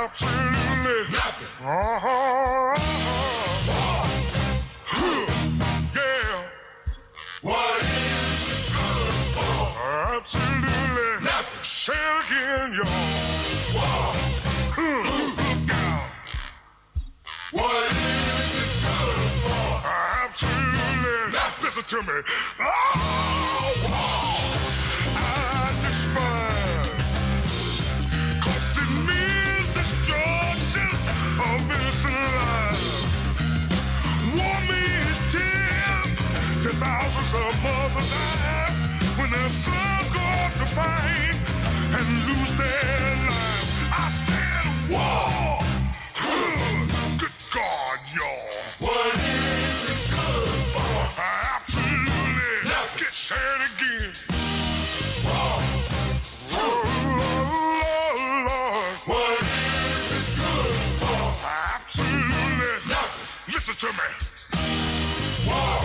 Absolutely nothing. Yeah. What is it good for? Absolutely nothing. Say it again, y'all. Look out. What is it good for? Absolutely nothing. Listen to me. Oh, I despise. 'Cause it means destruction of innocent lives. War means tears to thousands of mothers die when their sons go off to fight and lose their lives. I said war. Good God, y'all. What is it good for? Absolutely. Get said again. War. Lord. What is it good for? Absolutely nothing. Listen to me. War.